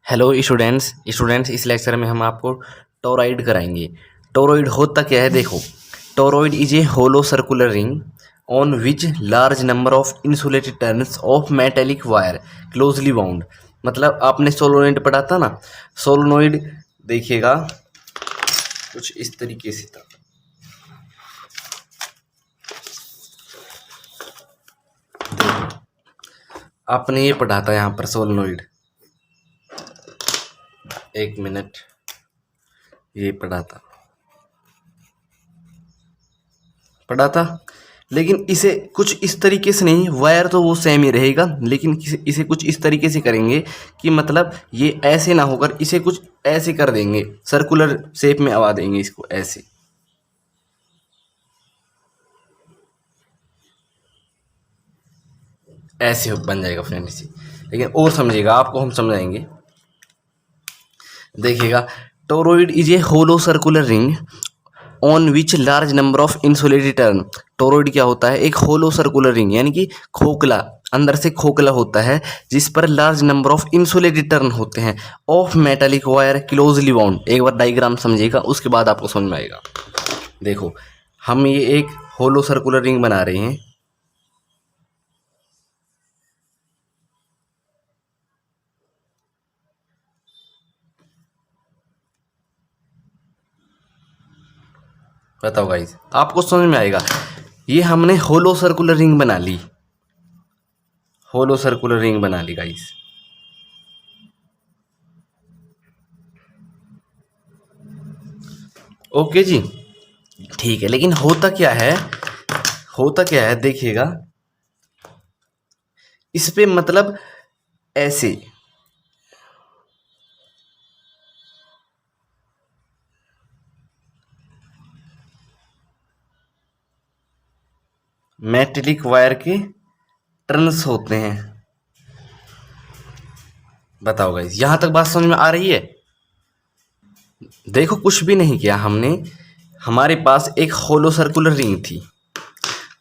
Hello students इस lecture में हम आपको टोरॉइड कराएंगे। टोरॉइड होता क्या है देखो। Toroid is a hollow circular ring on which large number of insulated turns of metallic wire closely bound. मतलब आपने सोलोनॉइड पढ़ा था ना। सोलोनॉइड देखिएगा कुछ इस तरीके से था। आपने ये पढ़ा था यहाँ पर सोलोनॉइड। एक मिनट, ये पढ़ा था लेकिन इसे कुछ इस तरीके से नहीं, वायर तो वो सेम ही रहेगा लेकिन इसे कुछ इस तरीके से करेंगे कि मतलब ये ऐसे ना होकर इसे कुछ ऐसे कर देंगे, सर्कुलर शेप में आवा देंगे इसको, ऐसे ऐसे बन जाएगा फ्रेंड इसे। लेकिन और समझिएगा, आपको हम समझाएंगे। देखिएगा, toroid is a hollow circular ring on which large number of insulated turn. Toroid क्या होता है? एक होलो सर्कुलर रिंग यानी कि खोखला, अंदर से खोखला होता है जिस पर large number of insulated turn होते हैं of metallic wire closely bound. एक बार डायग्राम समझिएगा, उसके बाद आपको समझ में आएगा। देखो, हम ये एक होलो सर्कुलर रिंग बना रहे हैं। बताओ गाइस, आपको समझ में आएगा। ये हमने होलो सर्कुलर रिंग बना ली, होलो सर्कुलर रिंग बना ली गाइस। ओके जी, ठीक है। लेकिन होता क्या है, देखिएगा, इस पे मतलब ऐसे मेटेलिक वायर के टर्न्स होते हैं। बताओ गाइस, यहां तक बात समझ में आ रही है? देखो, कुछ भी नहीं किया हमने। हमारे पास एक होलो सर्कुलर रिंग थी।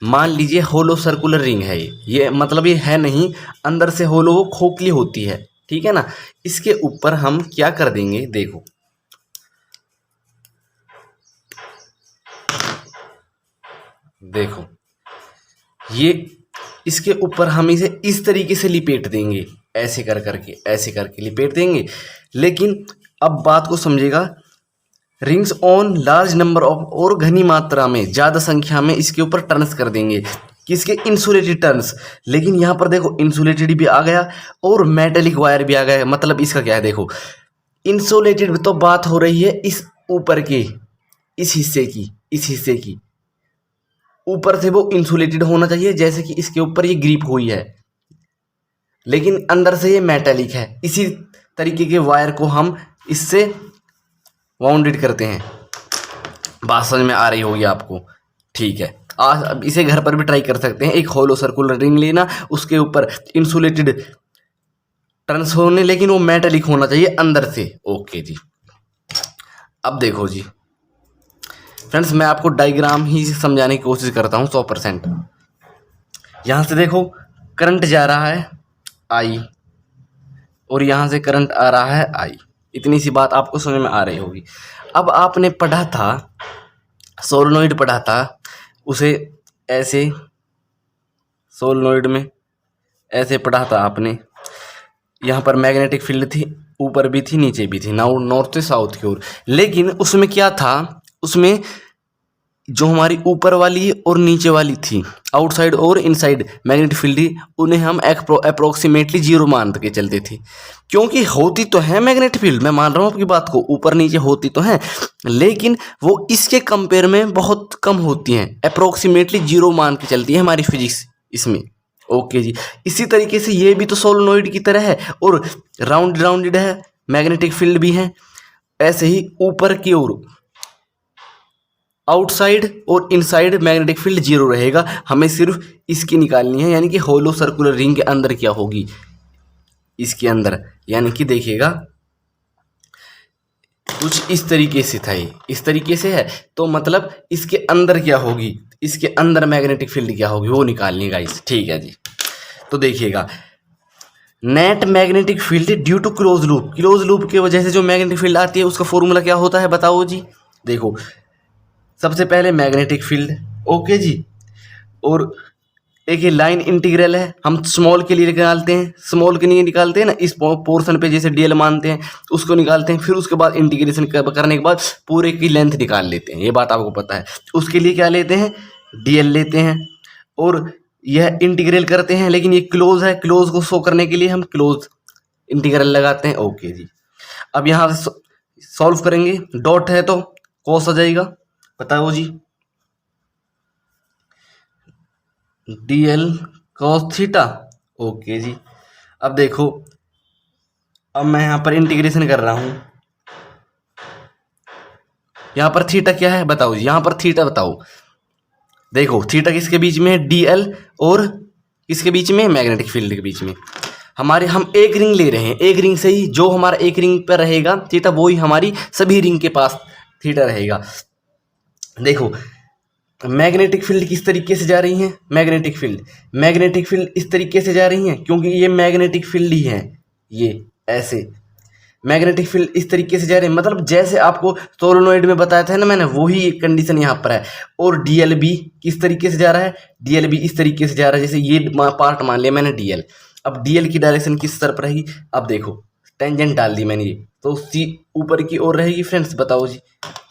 मान लीजिए होलो सर्कुलर रिंग है ये मतलब ये है नहीं, अंदर से होलो, वो खोखली होती है, ठीक है ना। इसके ऊपर हम क्या कर देंगे, देखो, देखो ये, इसके ऊपर हम इसे इस तरीके से लिपेट देंगे, ऐसे करके लिपेट देंगे। लेकिन अब बात को समझेगा, rings on large number of, और घनी मात्रा में, ज़्यादा संख्या में इसके ऊपर टर्न्स कर देंगे। किसके? Insulated turns. लेकिन यहाँ पर देखो, इंसुलेटेड भी आ गया और मेटेलिक वायर भी आ गया। मतलब इसका क्या है, देखो, इंसुलेटेड तो बात हो रही है इस ऊपर के, इस हिस्से की ऊपर से वो इंसुलेटेड होना चाहिए, जैसे कि इसके ऊपर ये ग्रिप हुई है, लेकिन अंदर से ये मेटेलिक है। इसी तरीके के वायर को हम इससे वाउंडेड करते हैं। बात समझ में आ रही होगी आपको? ठीक है, आज अब इसे घर पर भी ट्राई कर सकते हैं। एक होलो सर्कुलर रिंग लेना, उसके ऊपर इंसुलेटेड टर्न्स होने, लेकिन वो मेटेलिक होना चाहिए अंदर से। ओके जी, अब देखो जी फ्रेंड्स, मैं आपको डायग्राम ही समझाने की कोशिश करता हूँ 100%। यहाँ से देखो, करंट जा रहा है आई, और यहाँ से करंट आ रहा है आई। इतनी सी बात आपको समझ में आ रही होगी। अब आपने पढ़ा था, सोलेनोइड पढ़ा था, उसे ऐसे, सोलेनोइड में ऐसे पढ़ा था आपने। यहाँ पर मैग्नेटिक फील्ड थी, ऊपर भी थी नीचे भी थी, नॉर्थ से साउथ की ओर। लेकिन उसमें क्या था, उसमें जो हमारी ऊपर वाली और नीचे वाली थी, आउटसाइड और इनसाइड मैग्नेटिक फील्ड, उन्हें हम अप्रोक्सीमेटली जीरो मान के चलते थे। क्योंकि होती तो है मैग्नेटिक फील्ड, मैं मान रहा हूँ आपकी बात को, ऊपर नीचे होती तो है, लेकिन वो इसके कंपेयर में बहुत कम होती हैं। अप्रोक्सीमेटली जीरो मान के चलती है हमारी फिजिक्स इसमें। ओके जी, इसी तरीके से ये भी तो सोलेनोइड की तरह है और राउंडेड है, मैग्नेटिक फील्ड भी है। ऐसे ही ऊपर की ओर आउटसाइड और इनसाइड मैग्नेटिक फील्ड जीरो रहेगा। हमें सिर्फ इसकी निकालनी है, यानी कि होलो सर्कुलर रिंग के अंदर क्या होगी, इसके अंदर, यानी कि देखिएगा कुछ इस तरीके से था, ये इस तरीके से है, तो मतलब इसके अंदर क्या होगी, इसके अंदर मैग्नेटिक फील्ड क्या होगी, वो निकालनी गाइस। ठीक है जी, तो देखिएगा, net magnetic field due to close loop की वजह से जो मैग्नेटिक फील्ड आती है उसका फॉर्मूला क्या होता है बताओ जी। देखो सबसे पहले मैग्नेटिक फील्ड, ओके जी, और एक ये लाइन इंटीग्रल है, हम स्मॉल के लिए निकालते हैं, स्मॉल के लिए निकालते हैं ना, इस पोर्शन पे जैसे डीएल मानते हैं उसको निकालते हैं, फिर उसके बाद इंटीग्रेशन करने के बाद पूरे की लेंथ निकाल लेते हैं, ये बात आपको पता है। उसके लिए क्या लेते हैं, डीएल लेते हैं और यह इंटीग्रल करते हैं, लेकिन ये क्लोज है, क्लोज को शो करने के लिए हम क्लोज इंटीग्रल लगाते हैं, ओके जी। अब यहाँ सॉल्व करेंगे, डॉट है तो कॉस आ जाएगा, बताओ जी, डीएल कॉस थीटा, ओके जी। अब देखो, अब मैं यहाँ पर इंटीग्रेशन कर रहा हूँ, यहाँ पर थीटा क्या है बताओ जी, यहाँ पर थीटा बताओ। देखो थीटा किसके बीच में है, डीएल और किसके बीच में, मैग्नेटिक फील्ड के बीच में। हमारे हम एक रिंग ले रहे हैं, एक रिंग से ही जो हमारा एक रिंग पर रहेगा थीटा वही हमारी सभी रिंग के पास थीटा रहेगा। देखो मैग्नेटिक फील्ड किस तरीके से जा रही है, मैग्नेटिक फील्ड इस तरीके से जा रही है, क्योंकि ये मैग्नेटिक फील्ड ही है, ये ऐसे मैग्नेटिक फील्ड इस तरीके से जा रहे हैं, मतलब जैसे आपको सोलोनॉइड में बताया था ना मैंने, वही कंडीशन यहाँ पर है। और डीएल भी किस तरीके से जा रहा है, डीएल भी इस तरीके से जा रहा है, जैसे ये पार्ट मान लिया मैंने डीएल। अब डीएल की डायरेक्शन किस तरफ रहेगी, अब देखो टेंजेंट डाल दी मैंने ये, तो सी ऊपर की ओर रहेगी फ्रेंड्स, बताओ जी,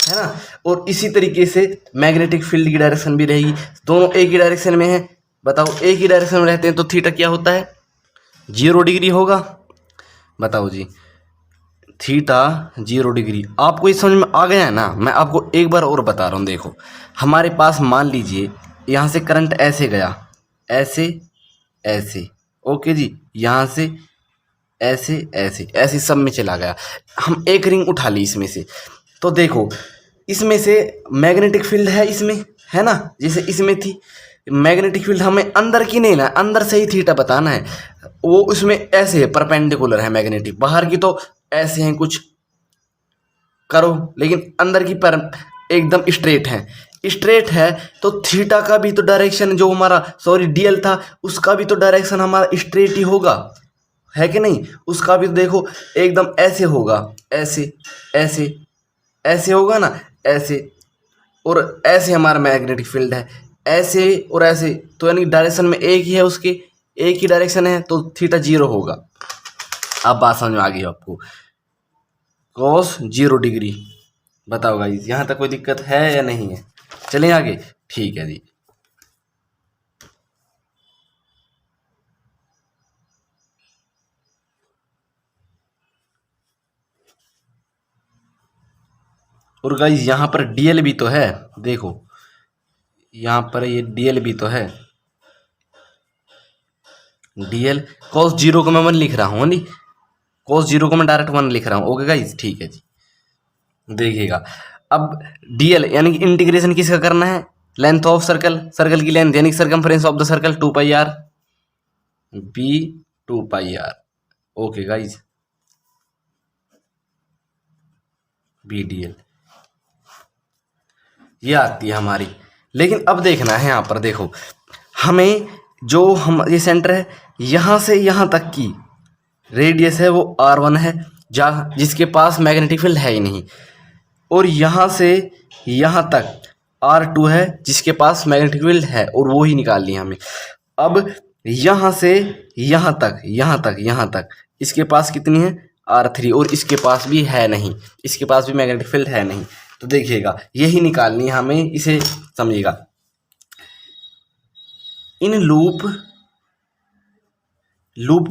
है ना। और इसी तरीके से मैग्नेटिक फील्ड की डायरेक्शन भी रहेगी, दोनों एक ही डायरेक्शन में है, बताओ एक ही डायरेक्शन में रहते हैं तो थीटा क्या होता है, 0 डिग्री होगा, बताओ जी, थीटा 0 डिग्री। आपको ये समझ में आ गया है ना, मैं आपको एक बार और बता रहा हूँ। देखो हमारे पास मान लीजिए यहाँ से करंट ऐसे गया, ऐसे ऐसे, ओके जी, यहाँ से ऐसे ऐसे ऐसे सब में चला गया, हम एक रिंग उठा ली इसमें से, तो देखो इसमें से मैग्नेटिक फील्ड है इसमें, है ना, जैसे इसमें थी मैग्नेटिक फील्ड, हमें अंदर की नहीं ना, अंदर से ही थीटा बताना है, वो उसमें ऐसे है परपेंडिकुलर है मैग्नेटिक, बाहर की तो ऐसे हैं कुछ करो, लेकिन अंदर की पर एकदम स्ट्रेट है, तो थीटा का भी तो डायरेक्शन जो हमारा सॉरी डीएल था उसका भी तो डायरेक्शन हमारा स्ट्रेट ही होगा, है कि नहीं, उसका भी तो देखो एकदम ऐसे होगा, ऐसे ऐसे ऐसे होगा ना, ऐसे और ऐसे हमारा मैग्नेटिक फील्ड है, ऐसे और ऐसे, तो यानी डायरेक्शन में एक ही है, उसके एक ही डायरेक्शन है, तो थीटा 0 होगा। अब बात समझ में आ गई आपको, कॉस 0 डिग्री, बताओ गाइस यहाँ तक कोई दिक्कत है या नहीं है, चलें आगे, ठीक है जी। और गाइस यहाँ पर डीएल भी तो है, देखो यहाँ पर ये डीएल भी तो है, डीएल कॉस 0 को मैं 1 लिख रहा हूँ, नहीं कॉस 0 को मैं डायरेक्ट 1 लिख रहा हूँ, ओके गाइस, ठीक है जी। देखिएगा अब डीएल यानी कि इंटीग्रेशन किसका करना है, लेंथ ऑफ सर्कल की लेंथ यानी circumference of the circle 2 pi r B 2 pi r, okay guys, B DL ये आती है हमारी। लेकिन अब देखना है यहाँ पर, देखो हमें जो हम ये सेंटर है यहाँ से यहाँ तक की रेडियस है वो R1 है, जिसके पास मैग्नेटिक फील्ड है ही नहीं, और यहाँ से यहाँ तक R2 है जिसके पास मैग्नेटिक फील्ड है, और वो ही निकाल लिया हमें। अब यहाँ से यहाँ तक इसके पास कितनी है, R3, और इसके पास भी है नहीं, इसके पास भी मैग्नेटिक फील्ड है नहीं, तो देखिएगा यही निकालनी है हमें, इसे समझिएगा। इन लूप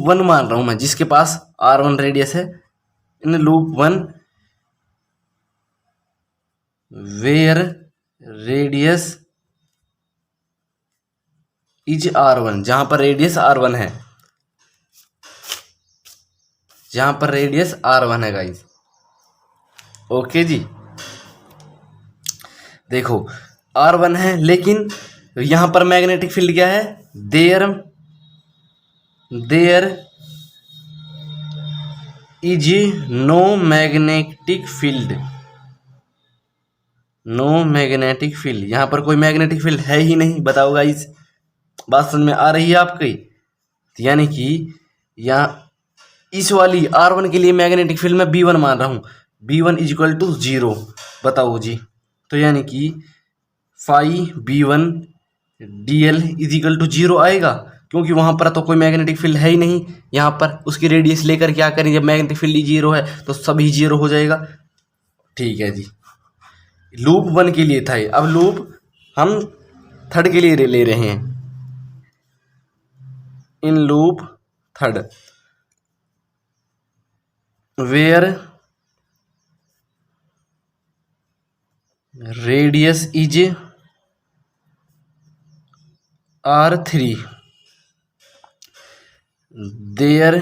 1 मान रहा हूं मैं जिसके पास R1 रेडियस है, in loop 1 where radius is R1, जहां पर रेडियस R1 है, जहां पर रेडियस R1 है गाइस, ओके जी। देखो R1 है, लेकिन यहां पर मैग्नेटिक फील्ड क्या है, there is no magnetic field, यहां पर कोई मैग्नेटिक फील्ड है ही नहीं, बताओ गाइस, बात समझ में आ रही है आपकी, यानी कि यहाँ इस वाली R1 के लिए मैग्नेटिक फील्ड मैं B1 मान रहा हूँ, B1 इज इक्वल टू 0। बताओ जी, तो यानी कि phi B1 DL is equal to 0 आएगा, क्योंकि वहाँ पर तो कोई मैग्नेटिक फील्ड है ही नहीं। यहाँ पर उसकी रेडियस लेकर क्या करें, जब मैग्नेटिक फील्ड ही 0 है तो सभी 0 हो जाएगा। ठीक है जी, लूप 1 के लिए था ये। अब लूप हम थर्ड के लिए ले रहे हैं। In loop third where radius is R3 there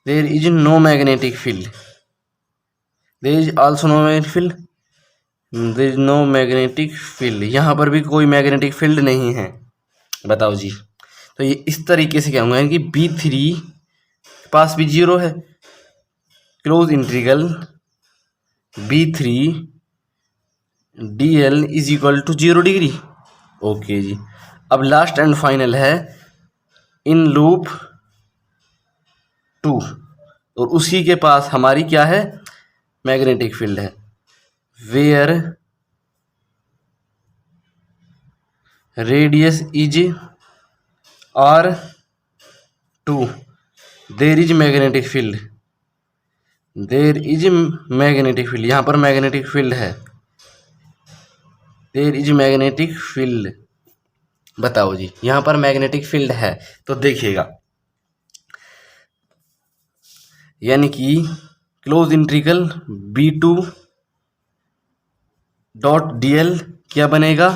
is no magnetic field, there is also no magnetic field, there is no magnetic field. यहाँ पर भी कोई मैग्नेटिक फील्ड नहीं है। बताओ जी, तो ये इस तरीके से क्या होगा, यानी कि B3 के पास भी 0 है, close integral B3 DL is equal to 0 degree. Okay जी, अब लास्ट एंड फाइनल है इन लूप 2, और उसी के पास हमारी क्या है, मैग्नेटिक फील्ड है। Where radius is R2 there is magnetic field, there is magnetic field. यहाँ पर मैग्नेटिक फील्ड है, देयर इज मैग्नेटिक फील्ड। बताओ जी, यहाँ पर मैग्नेटिक फील्ड है, तो देखिएगा, यानी कि close integral B2 dot DL क्या बनेगा,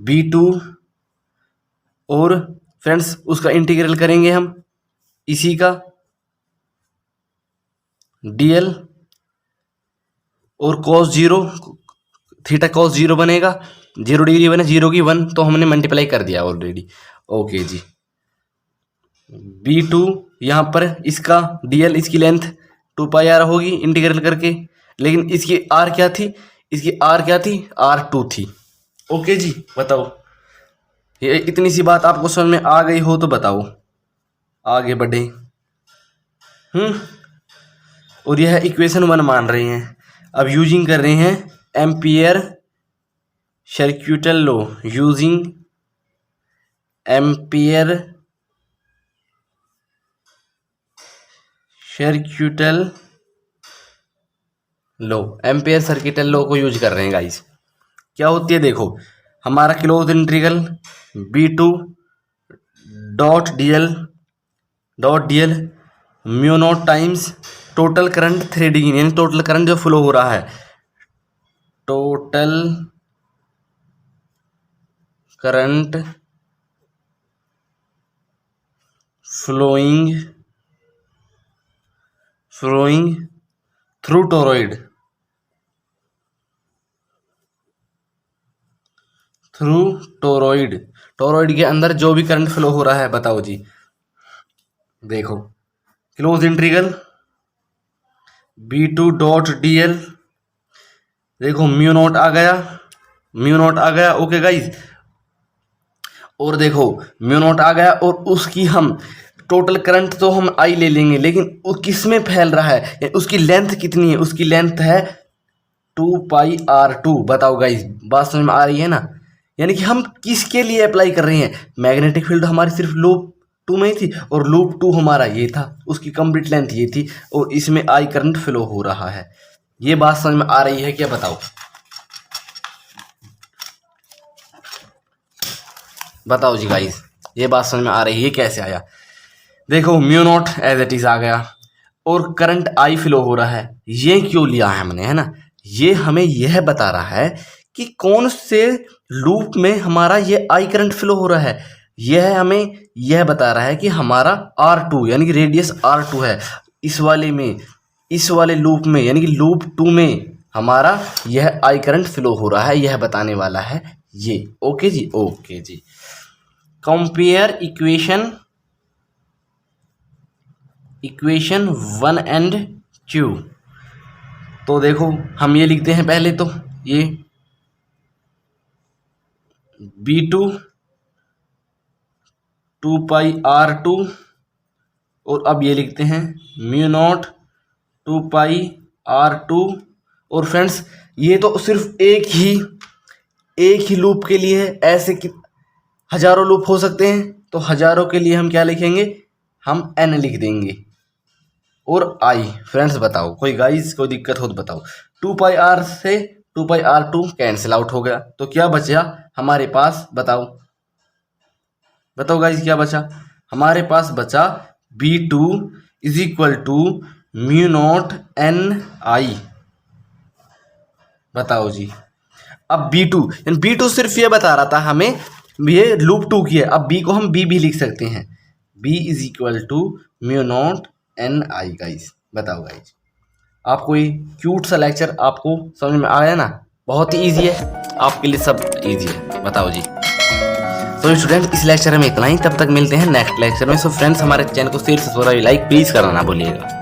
B2, और फ्रेंड्स उसका इंटीग्रल करेंगे हम इसी का DL, और cos 0 थीटा cos 0 बनेगा, 0 डिग्री बने, 0 की 1 तो हमने मल्टीप्लाई कर दिया ऑलरेडी। ओके जी, B2 यहाँ पर इसका DL, इसकी लेंथ 2πr होगी इंटीग्रल करके, लेकिन इसकी R क्या थी, इसकी R क्या थी, R2 थी। ओके जी, बताओ, ये इतनी सी बात आपको समझ में आ गई हो तो बताओ, आगे बढ़े। और यह इक्वेशन 1 मान रहे हैं। अब यूजिंग कर रहे हैं Ampere circuital law, using Ampere circuital law, Ampere circuital law को यूज कर रहे हैं गाइस। क्या होती है, देखो, हमारा close integral B2 dot DL mu naught times total current threading, यानी टोटल करंट जो फ्लो हो रहा है, total current flowing through toroid, toroid के अंदर जो भी करंट फ्लो हो रहा है। बताओ जी, देखो, close integral B2 dot DL, देखो म्यू नॉट आ गया, ओके गाइज, और देखो म्यू नॉट आ गया, और उसकी हम टोटल करंट तो हम I ले लेंगे, लेकिन वो किस में फैल रहा है, उसकी लेंथ कितनी है, उसकी लेंथ है 2πr2। बताओ गाइज, बात समझ में आ रही है ना, यानी कि हम किसके लिए अप्लाई कर रहे हैं, मैग्नेटिक फील्ड हमारी सिर्फ लूप 2 में ही थी, और लूप 2 हमारा ये था, उसकी कंप्लीट लेंथ ये थी, और इसमें I करंट फ्लो हो रहा है। ये बात समझ में आ रही है क्या, बताओ, बताओ जी गाइस, ये बात समझ में आ रही है, कैसे आया। देखो mu naught as it is आ गया, और करंट I फ्लो हो रहा है। ये क्यों लिया है हमने, है ना, ये हमें यह बता रहा है कि कौन से लूप में हमारा ये I करंट फ्लो हो रहा है। यह हमें यह बता रहा है कि हमारा R2 यानी कि रेडियस R2 है, इस वाले में, इस वाले लूप में, यानी कि लूप 2 में हमारा यह I करंट फ्लो हो रहा है, यह बताने वाला है ये। ओके जी, ओके जी। Compare equation 1 and 2। तो देखो हम ये लिखते हैं पहले, तो ये B2 2πr2 और अब ये लिखते हैं म्यू नॉट 2πr2। और फ्रेंड्स ये तो सिर्फ एक ही लूप के लिए है, ऐसे कि हजारों लूप हो सकते हैं, तो हजारों के लिए हम क्या लिखेंगे, हम n लिख देंगे। और i फ्रेंड्स बताओ, कोई गाइस कोई दिक्कत हो तो बताओ। 2πr से 2πr2 कैंसिल आउट हो गया, तो क्या बचा हमारे पास, बताओ गाइस क्या बचा हमारे पास, बचा b2 is equal to mu naught ni। बताओ जी। अब B2 सिर्फ ये बता रहा था हमें, ये लूप 2 की है। अब B को हम B भी लिख सकते हैं, B is equal to mu naught ni guys. बताओ गाइस, आपको ये क्यूट सा लेक्चर आपको समझ में आया ना? बहुत ही ईजी है, आपके लिए सब ईजी है। बताओ जी। तो स्टूडेंट इस लेक्चर में इतना ही, तब तक मिलते हैं नेक्स्ट लेक्चर में। सो फ्रेंड्स हमारे चैनल को शेयर सब्सक्राइब लाइक प्लीज़ करना ना भूलिएगा।